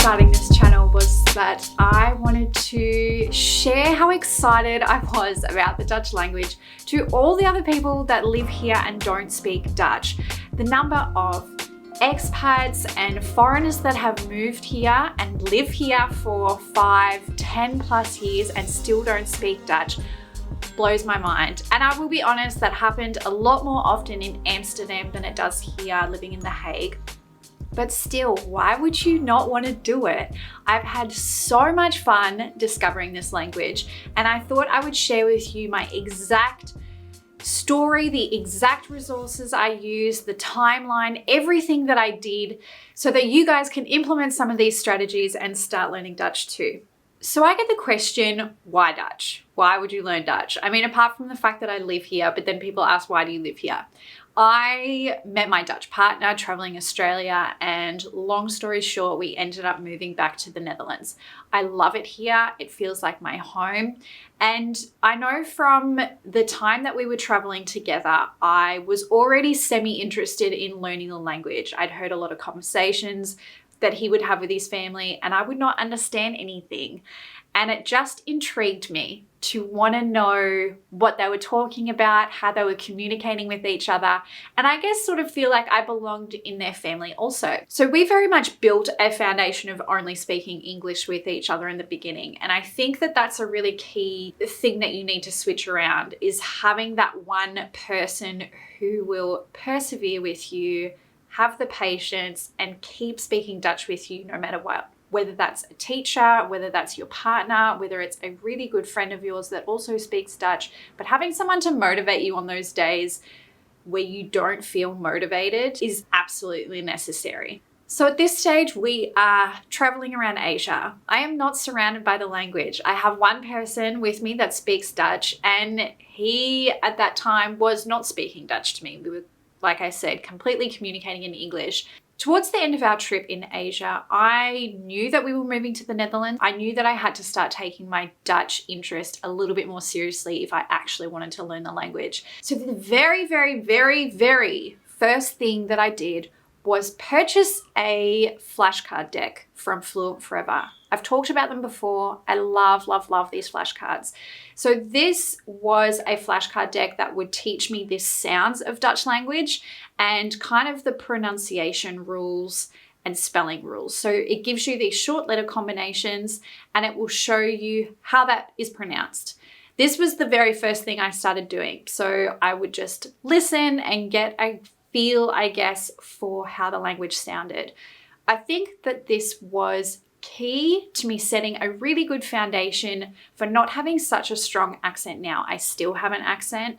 starting this channel was that I wanted to share how excited I was about the Dutch language to all the other people that live here and don't speak Dutch. The number of expats and foreigners that have moved here and live here for 5, 10 plus years and still don't speak Dutch blows my mind. And I will be honest, that happened a lot more often in Amsterdam than it does here living in The Hague. But still, why would you not want to do it? I've had so much fun discovering this language, and I thought I would share with you my exact story, the exact resources I used, the timeline, everything that I did, so that you guys can implement some of these strategies and start learning Dutch too. So I get the question, why Dutch? Why would you learn Dutch? I mean, apart from the fact that I live here, but then people ask, why do you live here? I met my Dutch partner traveling Australia, and long story short, we ended up moving back to the Netherlands. I love it here. It feels like my home. And I know from the time that we were traveling together, I was already semi-interested in learning the language. I'd heard a lot of conversations that he would have with his family, and I would not understand anything. And it just intrigued me to want to know what they were talking about, how they were communicating with each other, and I guess sort of feel like I belonged in their family also. So we very much built a foundation of only speaking English with each other in the beginning. And I think that that's a really key thing that you need to switch around, is having that one person who will persevere with you, have the patience, and keep speaking Dutch with you no matter what. Whether that's a teacher, whether that's your partner, whether it's a really good friend of yours that also speaks Dutch, but having someone to motivate you on those days where you don't feel motivated is absolutely necessary. So at this stage, we are traveling around Asia. I am not surrounded by the language. I have one person with me that speaks Dutch, and he at that time was not speaking Dutch to me. We were, like I said, completely communicating in English. Towards the end of our trip in Asia, I knew that we were moving to the Netherlands. I knew that I had to start taking my Dutch interest a little bit more seriously if I actually wanted to learn the language. So the very, very, very, very first thing that I did was purchase a flashcard deck from Fluent Forever. I've talked about them before. I love, love, love these flashcards. So this was a flashcard deck that would teach me the sounds of Dutch language and kind of the pronunciation rules and spelling rules. So it gives you these short letter combinations, and it will show you how that is pronounced. This was the very first thing I started doing. So I would just listen and get a feel, I guess, for how the language sounded. I think that this was key to me setting a really good foundation for not having such a strong accent now. I still have an accent,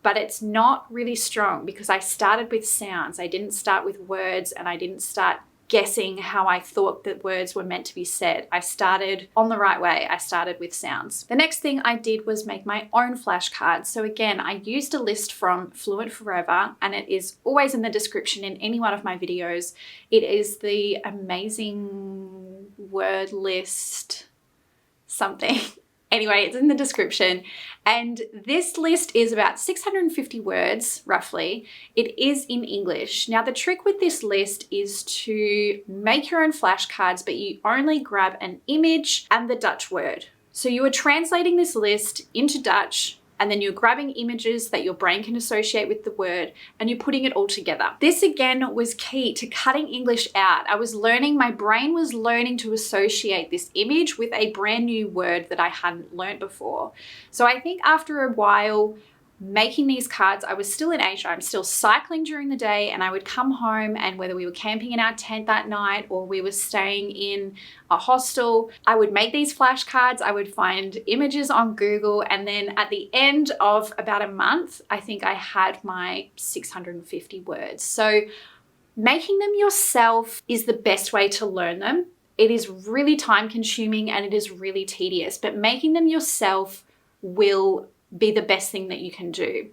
but it's not really strong because I started with sounds. I didn't start with words, and I didn't start guessing how I thought that words were meant to be said. I started on the right way. I started with sounds. The next thing I did was make my own flashcards. So again, I used a list from Fluent Forever, and it is always in the description in any one of my videos. It is the amazing word list something. Anyway, it's in the description. And this list is about 650 words, roughly. It is in English. Now, the trick with this list is to make your own flashcards, but you only grab an image and the Dutch word. So you are translating this list into Dutch, and then you're grabbing images that your brain can associate with the word, and you're putting it all together. This again was key to cutting English out. My brain was learning to associate this image with a brand new word that I hadn't learned before. So I think after a while, making these cards, I was still in Asia. I'm still cycling during the day, and I would come home, and whether we were camping in our tent that night or we were staying in a hostel, I would make these flashcards. I would find images on Google, and then at the end of about a month, I think I had my 650 words. So making them yourself is the best way to learn them. It is really time consuming and it is really tedious, but making them yourself will be the best thing that you can do.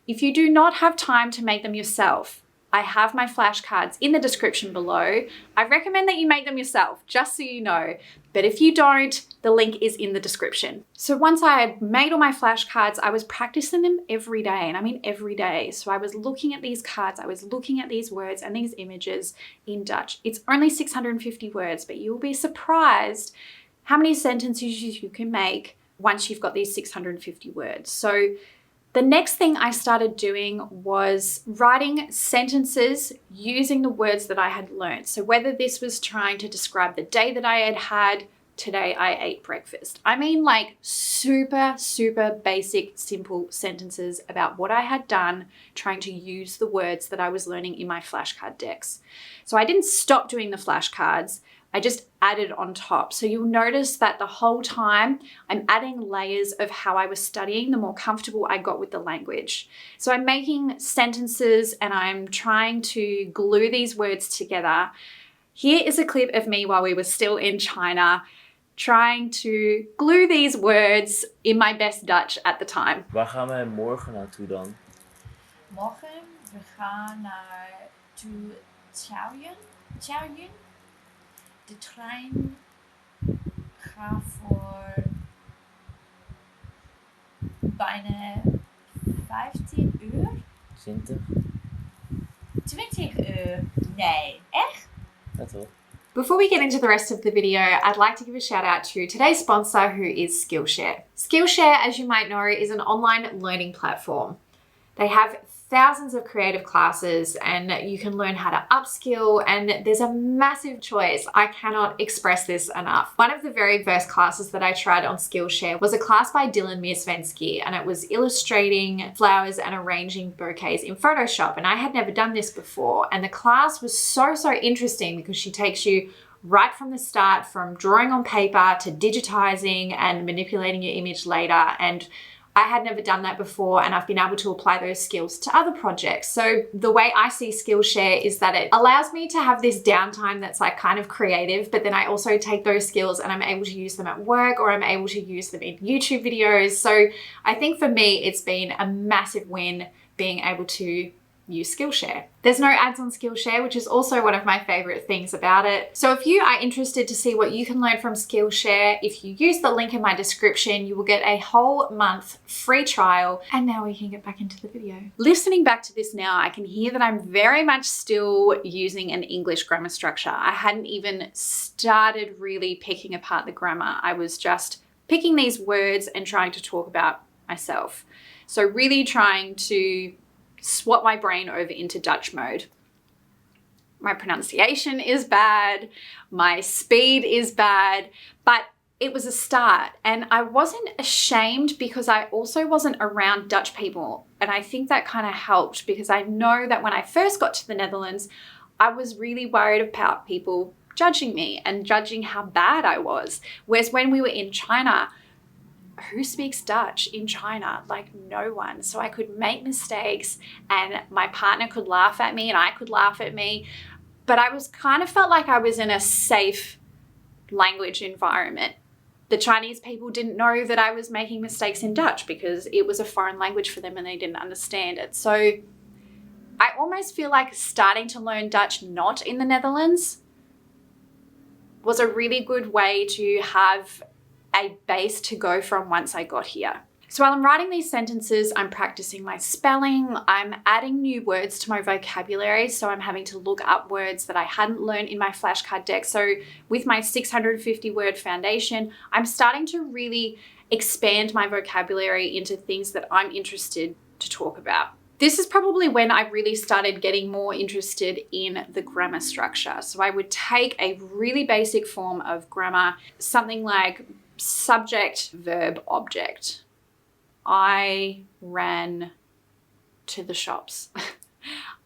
If you do not have time to make them yourself, I have my flashcards in the description below. I recommend that you make them yourself, just so you know. But if you don't, the link is in the description. So once I had made all my flashcards, I was practicing them every day, and I mean every day. So I was looking at these cards, I was looking at these words and these images in Dutch. It's only 650 words, but you'll be surprised how many sentences you can make once you've got these 650 words. So the next thing I started doing was writing sentences using the words that I had learned. So whether this was trying to describe the day that I had had, today I ate breakfast. I mean, like super, super basic, simple sentences about what I had done, trying to use the words that I was learning in my flashcard decks. So I didn't stop doing the flashcards. I just added on top. So you'll notice that the whole time I'm adding layers of how I was studying, the more comfortable I got with the language. So I'm making sentences and I'm trying to glue these words together. Here is a clip of me while we were still in China, trying to glue these words in my best Dutch at the time. Waar gaan we morgen naartoe dan? Morgen, we gaan naar Tjouwen. De trein gaat voor bijna 15 uur. 20? 20 uur. Nee, echt? Dat wel. Before we get into the rest of the video, I'd like to give a shout out to today's sponsor, who is Skillshare. Skillshare, as you might know, is an online learning platform. They have thousands of creative classes and you can learn how to upskill, and there's a massive choice. I cannot express this enough. One of the very first classes that I tried on Skillshare was a class by Dylan Mirsvensky, and it was illustrating flowers and arranging bouquets in Photoshop. And I had never done this before. And the class was so interesting because she takes you right from the start, from drawing on paper to digitizing and manipulating your image later. And I had never done that before, and I've been able to apply those skills to other projects. So the way I see Skillshare is that it allows me to have this downtime that's like kind of creative, but then I also take those skills and I'm able to use them at work, or I'm able to use them in YouTube videos. So I think for me, it's been a massive win being able to use Skillshare. There's no ads on Skillshare, which is also one of my favorite things about it. So if you are interested to see what you can learn from Skillshare, if you use the link in my description, you will get a whole month free trial. And now we can get back into the video. Listening back to this now, I can hear that I'm very much still using an English grammar structure. I hadn't even started really picking apart the grammar. I was just picking these words and trying to talk about myself. So really trying to swap my brain over into Dutch mode. My pronunciation is bad, my speed is bad, but it was a start. And I wasn't ashamed because I also wasn't around Dutch people. And I think that kind of helped, because I know that when I first got to the Netherlands, I was really worried about people judging me and judging how bad I was. Whereas when we were in China, who speaks Dutch in China? Like no one. So I could make mistakes and my partner could laugh at me and I could laugh at me. But I was kind of felt like I was in a safe language environment. The Chinese people didn't know that I was making mistakes in Dutch because it was a foreign language for them and they didn't understand it. So I almost feel like starting to learn Dutch not in the Netherlands was a really good way to have a base to go from once I got here. So while I'm writing these sentences, I'm practicing my spelling, I'm adding new words to my vocabulary, so I'm having to look up words that I hadn't learned in my flashcard deck. So with my 650 word foundation, I'm starting to really expand my vocabulary into things that I'm interested to talk about. This is probably when I really started getting more interested in the grammar structure. So I would take a really basic form of grammar, something like subject, verb, object. I ran to the shops.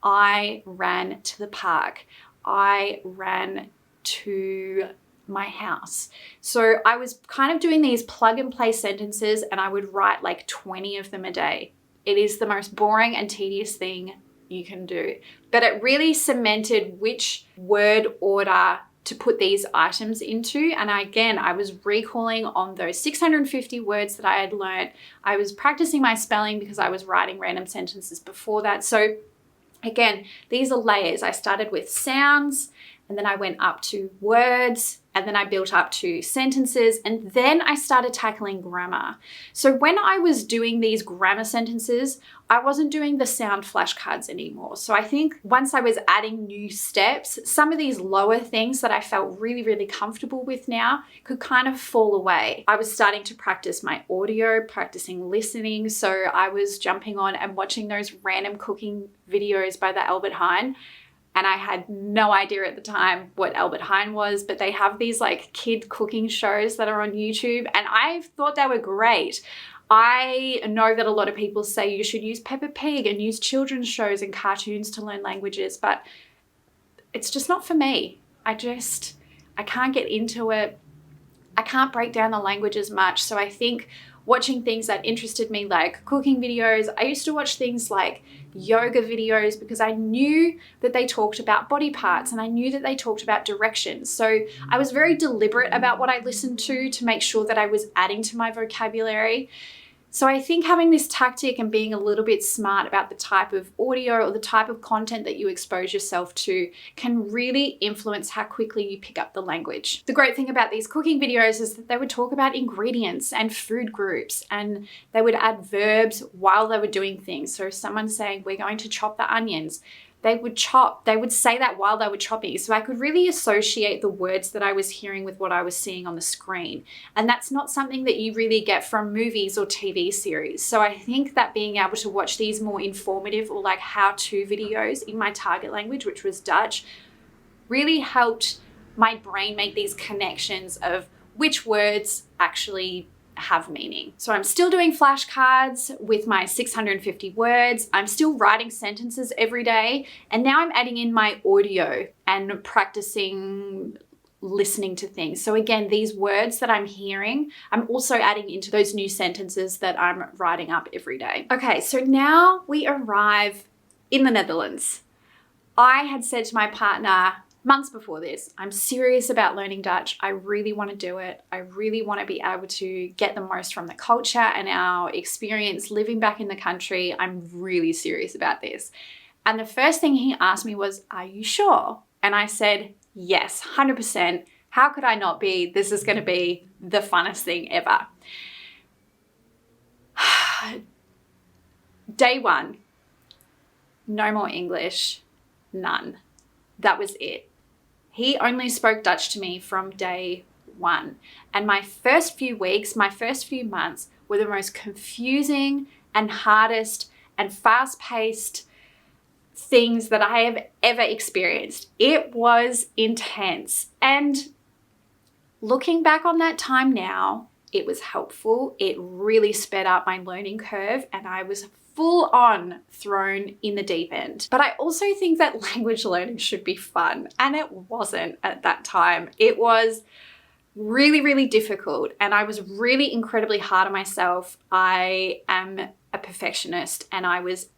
I ran to the park. I ran to my house. So I was kind of doing these plug and play sentences, and I would write like 20 of them a day. It is the most boring and tedious thing you can do, but it really cemented which word order to put these items into. And again, I was recalling on those 650 words that I had learned. I was practicing my spelling because I was writing random sentences before that. So Again, these are layers. I started with sounds, and then I went up to words, and then I built up to sentences, and then I started tackling grammar. So when I was doing these grammar sentences, I wasn't doing the sound flashcards anymore. So I think once I was adding new steps, some of these lower things that I felt really, really comfortable with now could kind of fall away. I was starting to practice my audio, practicing listening. So I was jumping on and watching those random cooking videos by the Albert Heijn. And I had no idea at the time what Albert Heijn was, but they have these like kid cooking shows that are on YouTube, and I thought they were great. I know that a lot of people say you should use Peppa Pig and use children's shows and cartoons to learn languages, but it's just not for me. I can't get into it. I can't break down the language as much. So I think watching things that interested me, like cooking videos, I used to watch things like yoga videos because I knew that they talked about body parts and I knew that they talked about directions. So I was very deliberate about what I listened to make sure that I was adding to my vocabulary. So I think having this tactic and being a little bit smart about the type of audio or the type of content that you expose yourself to can really influence how quickly you pick up the language. The great thing about these cooking videos is that they would talk about ingredients and food groups, and they would add verbs while they were doing things. So someone saying, we're going to chop the onions, they would say that while they were chopping. So I could really associate the words that I was hearing with what I was seeing on the screen. And that's not something that you really get from movies or TV series. So I think that being able to watch these more informative or like how-to videos in my target language, which was Dutch, really helped my brain make these connections of which words actually have meaning. So I'm still doing flashcards with my 650 words. I'm still writing sentences every day. And now I'm adding in my audio and practicing listening to things. So again, these words that I'm hearing, I'm also adding into those new sentences that I'm writing up every day. Okay, so now we arrive in the Netherlands. I had said to my partner months before this, I'm serious about learning Dutch. I really want to do it. I really want to be able to get the most from the culture and our experience living back in the country. I'm really serious about this. And the first thing he asked me was, are you sure? And I said, yes, 100%. How could I not be? This is going to be the funnest thing ever. Day one, no more English, none. That was it. He only spoke Dutch to me from day one. And my first few weeks, my first few months were the most confusing and hardest and fast-paced things that I have ever experienced. It was intense. And looking back on that time now, it was helpful. It really sped up my learning curve, and I was full on thrown in the deep end. But I also think that language learning should be fun, and it wasn't at that time. It was really, really difficult, and I was really incredibly hard on myself. I am a perfectionist, and I was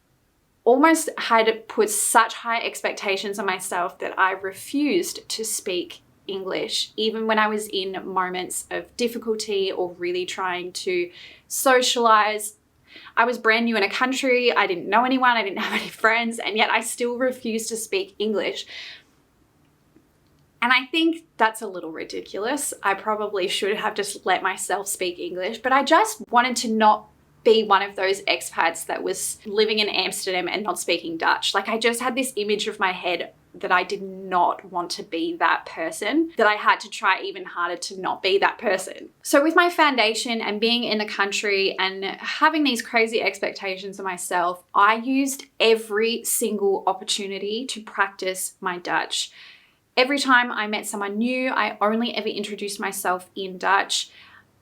almost had put such high expectations on myself that I refused to speak English, even when I was in moments of difficulty or really trying to socialize. I was brand new in a country. I didn't know anyone. I didn't have any friends, and yet I still refused to speak English. And I think that's a little ridiculous. I probably should have just let myself speak English, but I just wanted to not be one of those expats that was living in Amsterdam and not speaking Dutch. Like, I just had this image of my head that I did not want to be that person, that I had to try even harder to not be that person. So with my foundation and being in the country and having these crazy expectations of myself, I used every single opportunity to practice my Dutch. Every time I met someone new, I only ever introduced myself in Dutch.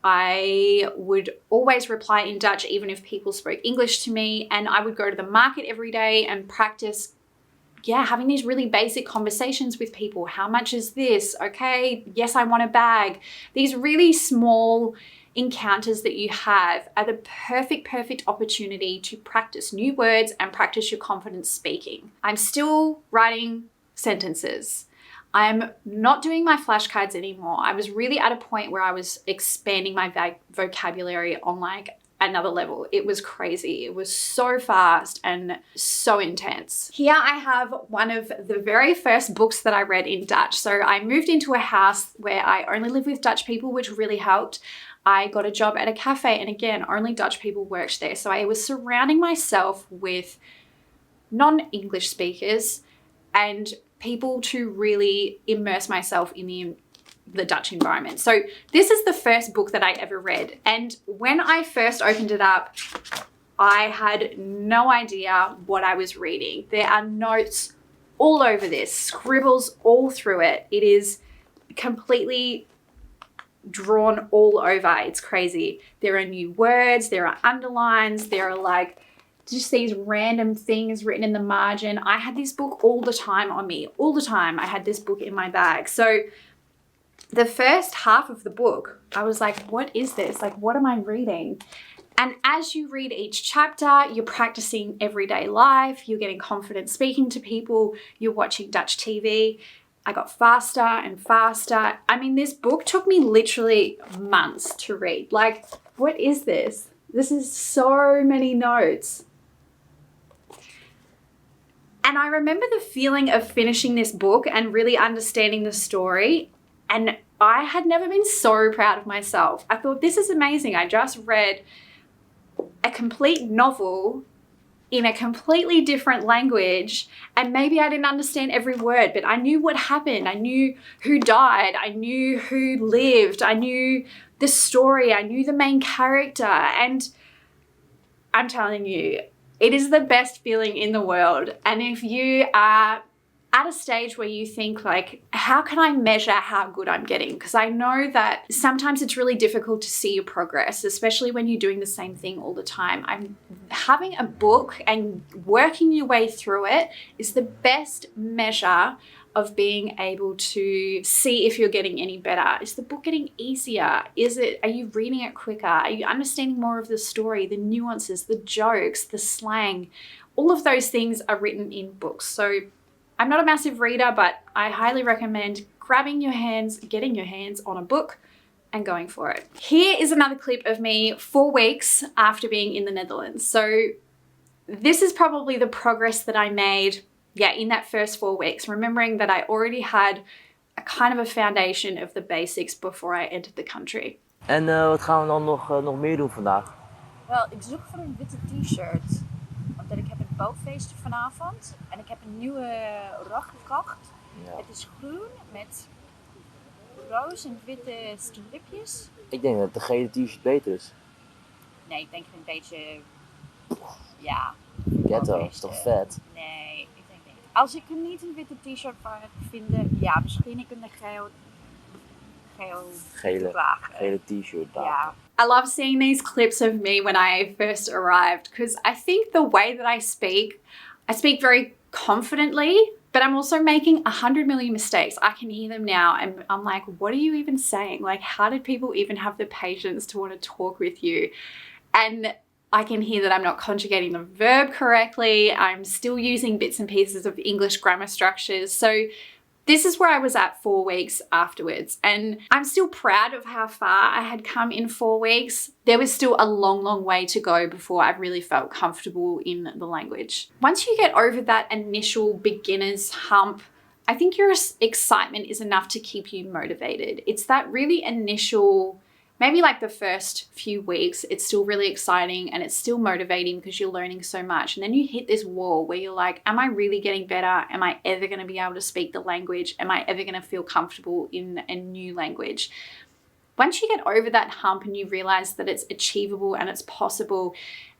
I would always reply in Dutch, even if people spoke English to me, and I would go to the market every day and practice having these really basic conversations with people. How much is this? Okay, yes, I want a bag. These really small encounters that you have are the perfect opportunity to practice new words and practice your confidence speaking. I'm still writing sentences. I'm not doing my flashcards anymore. I was really at a point where I was expanding my vocabulary on like another level. It was crazy. It was so fast and so intense. Here I have one of the very first books that I read in Dutch. So I moved into a house where I only live with Dutch people, which really helped. I got a job at a cafe, and again, only Dutch people worked there. So I was surrounding myself with non-English speakers and people to really immerse myself in the Dutch environment. So this is the first book that I ever read. And when I first opened it up, I had no idea what I was reading. There are notes all over this, scribbles all through it. It is completely drawn all over. It's crazy. There are new words, there are underlines, there are like just these random things written in the margin. I had this book all the time on me, all the time. I had this book in my bag. So the first half of the book, I was like, what is this? Like, what am I reading? And as you read each chapter, you're practicing everyday life, you're getting confident speaking to people, you're watching Dutch TV. I got faster and faster. I mean, this book took me literally months to read. Like, what is this? This is so many notes. And I remember the feeling of finishing this book and really understanding the story. And I had never been so proud of myself. I thought, this is amazing. I just read a complete novel in a completely different language, and maybe I didn't understand every word, but I knew what happened. I knew who died. I knew who lived. I knew the story. I knew the main character. And I'm telling you, it is the best feeling in the world. And if you are at a stage where you think like, how can I measure how good I'm getting? Because I know that sometimes it's really difficult to see your progress, especially when you're doing the same thing all the time. I'm having a book and working your way through it is the best measure of being able to see if you're getting any better. Is the book getting easier? Are you reading it quicker? Are you understanding more of the story, the nuances, the jokes, the slang? All of those things are written in books. So I'm not a massive reader, but I highly recommend getting your hands on a book and going for it. Here is another clip of me 4 weeks after being in the Netherlands. So this is probably the progress that I made in that first 4 weeks, remembering that I already had a kind of a foundation of the basics before I entered the country. En wat gaan we dan nog meer doen vandaag? Wel, ik zoek voor een witte t-shirt. Want ik heb een bouwfeestje vanavond. En ik heb een nieuwe rok gekocht. Ja. Het is groen met roze en witte stripjes. Ik denk dat de gele t-shirt beter is. Nee, ik denk een beetje... Ja. Ghetto, is toch vet? Nee, ik denk niet. Als ik er niet een witte t-shirt van vind, ja, misschien ik een gele t-shirt. Ja. I love seeing these clips of me when I first arrived because I think the way that I speak very confidently, but I'm also making 100 million mistakes. I can hear them now and I'm like, what are you even saying? Like, how did people even have the patience to want to talk with you? And I can hear that I'm not conjugating the verb correctly. I'm still using bits and pieces of English grammar structures. So this is where I was at 4 weeks afterwards. And I'm still proud of how far I had come in 4 weeks. There was still a long, long way to go before I really felt comfortable in the language. Once you get over that initial beginner's hump, I think your excitement is enough to keep you motivated. It's that really initial, maybe like the first few weeks, it's still really exciting and it's still motivating because you're learning so much. And then you hit this wall where you're like, am I really getting better? Am I ever going to be able to speak the language? Am I ever going to feel comfortable in a new language? Once you get over that hump and you realize that it's achievable and it's possible,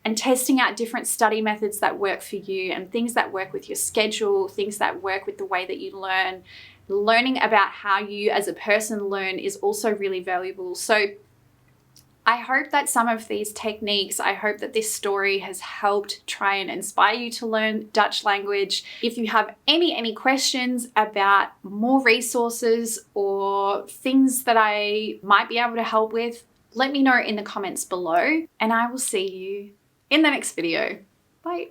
and testing out different study methods that work for you and things that work with your schedule, things that work with the way that you learn, learning about how you as a person learn is also really valuable. So I hope that some of these techniques, I hope that this story has helped try and inspire you to learn Dutch language. If you have any questions about more resources or things that I might be able to help with, let me know in the comments below and I will see you in the next video. Bye.